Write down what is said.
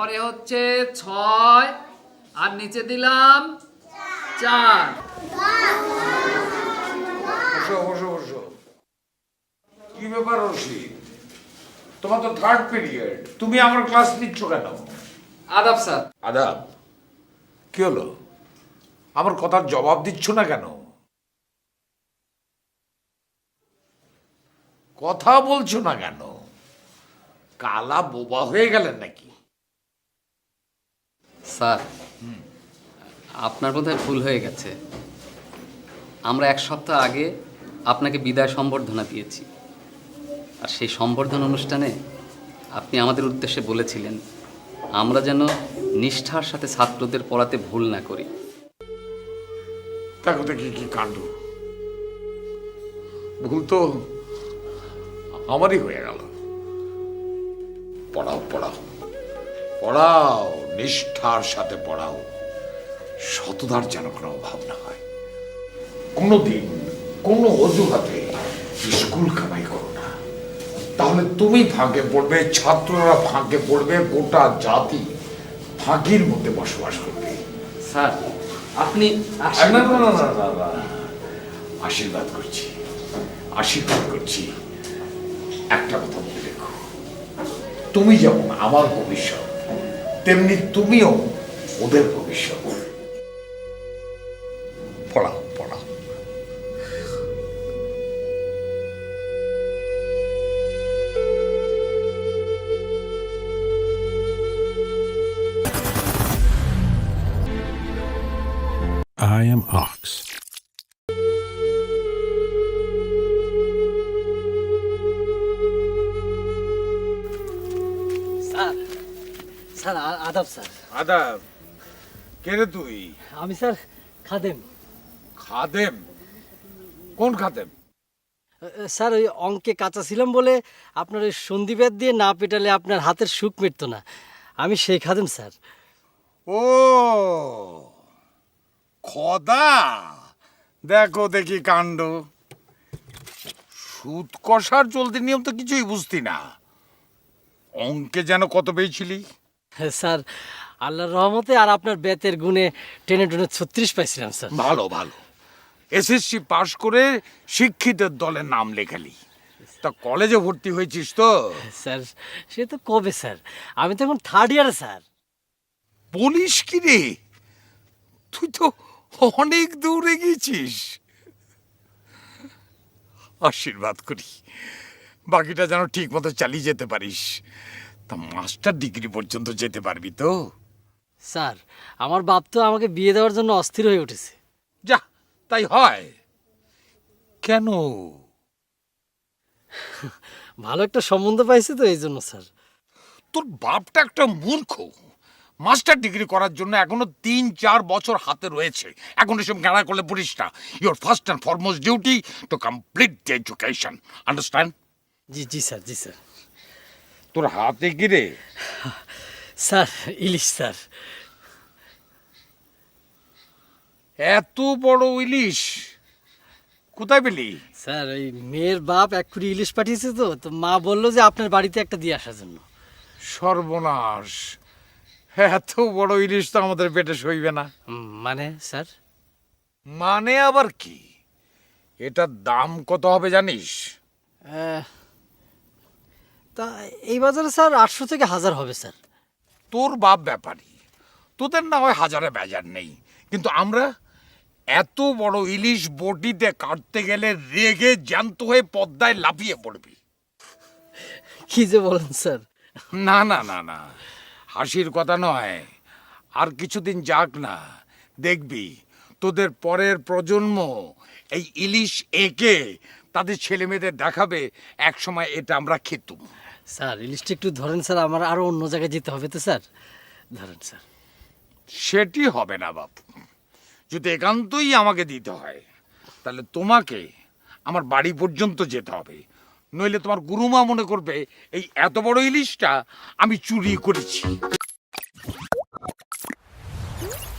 পরে হচ্ছে 6 আর নিচে দিলাম 4। বসো বসো বসো। কি ব্যাপার রশিদ, তোমার তো থার্ড পিরিয়ড, তুমি আমার ক্লাস নিচ্ছ কেন? আদাব স্যার। আদাব? কি হলো, আমার কথার জবাব দিচ্ছ না কেন? কথা বলছো না কেন? কালা বোবা হয়ে গেলেন নাকি? স্যার, আপনার বোধহয় ভুল হয়ে গেছে। আমরা 1 সপ্তাহ আগে আপনাকে বিদায় সম্বর্ধনা দিয়েছি, আর সেই সম্বর্ধনা অনুষ্ঠানে আপনি আমাদের উদ্দেশ্যে বলেছিলেন আমরা যেন নিষ্ঠার সাথে ছাত্রদের পড়াতে ভুল না করি। দেখো দেখি কি কাণ্ড, ভুল তো আমারই হয়ে গেল। পড়াও পড়াও পড়াও, নিষ্ঠার সাথে পড়াও, শতধার যেন কোনো অভাব না হয়। কোনোদিন কোনো অজুহাতে স্কুল কামাই করো না, তাহলে তুমি ফাঁকে পড়বে, ছাত্ররা ফাঁকে পড়বে, গোটা জাতি ফাঁকির মধ্যে বসবাস করবে। স্যার, আপনি না না না না না না, আশীর্বাদ করছি, আশীর্বাদ করছি। একটা কথা বলে দেখো, তুমি যেমন আমার ভবিষ্যৎ, তেমনি তুমিও ওদের ভবিষ্যৎ। পড়াও পড়াও। I am Ox. Sir, sir আদাব স্যার। আদাব। কে রে তুই? আমি স্যার খাদেম। খাদেম? কোন খাদেম? স্যার ওই অঙ্কে কাঁচা ছিলাম বলে আপনার ওই সন্ধিবেদ দিয়ে না পেটালে আপনার হাতের সুখ মিটতো না, আমি সেই খাদেম স্যার। ও খোদা, দেখো দেখি কাণ্ড। সুদ কষার চলতি নিয়ম তো কিছুই বুঝতি না, অঙ্কে যেন কত পেয়েছিলি? স্যার আল্লাহর রহমতে আর আপনার বেতের গুণে টেনে টেনে 36 পাইছিলাম স্যার। ভালো ভালো, এসএসসি পাশ করে শিক্ষিতের দলে নাম লেখালি, তা কলেজে ভর্তি হয়েছিস তো? স্যার সে তো কবে স্যার, আমি তো এখন 3rd ইয়ারে স্যার। বলিস কি রে, তুই তো অনেক দূরে গেছিস। আশীর্বাদ করি, বাকিটা যেন ঠিক মতো চালিয়ে যেতে পারিস, তা মাস্টার ডিগ্রি পর্যন্ত যেতে পারবি তো? স্যার আমার বাপ তো আমাকে বিয়ে দেওয়ার জন্য অস্থির হয়ে উঠেছে। যা, তাই হয় কেন? ভালো একটা সম্বন্ধ পাইছে তো এই জন্য স্যার। তোর বাপটা একটা মূর্খ, মাস্টার ডিগ্রি করার জন্য এখনো 3-4 বছর হাতে রয়েছে, এখন এসব গাড়া করলে পড়িস না। Your first and foremost duty to complete the education, understand? G G sir, G sir. তোর হাতে কি রে? স্যার ইলিশ স্যার। এত বড় ইলিশ কোথায় পেলি? স্যার ওই মেয়ের বাপ 1 কুড়ি ইলিশ পাঠিয়েছে, তো তো মা বললো যে আপনার বাড়িতে একটা দিয়ে আসার জন্য। সর্বনাশ, এত বড় ইলিশ তো আমাদের পেটে সইবে না। মানে স্যার? মানে আবার কি, এটার দাম কত হবে জানিস? তা এই বাজারে স্যার 800 থেকে 1000 হবে স্যার। তোর বাপ ব্যাপারী, তোদের না হয় হাজারে বেজার নেই, কিন্তু আমরা এত বড় ইলিশ বটিতে কাটতে গেলে রেগে জ্যান্ত হয়ে পদ্মায় লাফিয়ে পড়বি। কি যে বলেন স্যার। না না না না, হাসির কথা নয়, আর কিছুদিন যাক না, দেখবি তোদের পরের প্রজন্ম এই ইলিশ এঁকে তাদের ছেলে মেয়েদের দেখাবে এক সময় এটা আমরা খেতুম। স্যার ইলিশটা একটু ধরেন স্যার, আমার আরো অন্য জায়গায় যেতে হবে তো স্যার, ধরেন স্যার। সেটি হবে না বাবু, যদি একান্তই আমাকে দিতে হয় তাহলে তোমাকে আমার বাড়ি পর্যন্ত যেতে হবে, নইলে তোমার গুরুমা মনে করবে এই এত বড় ইলিশটা আমি চুরি করেছি।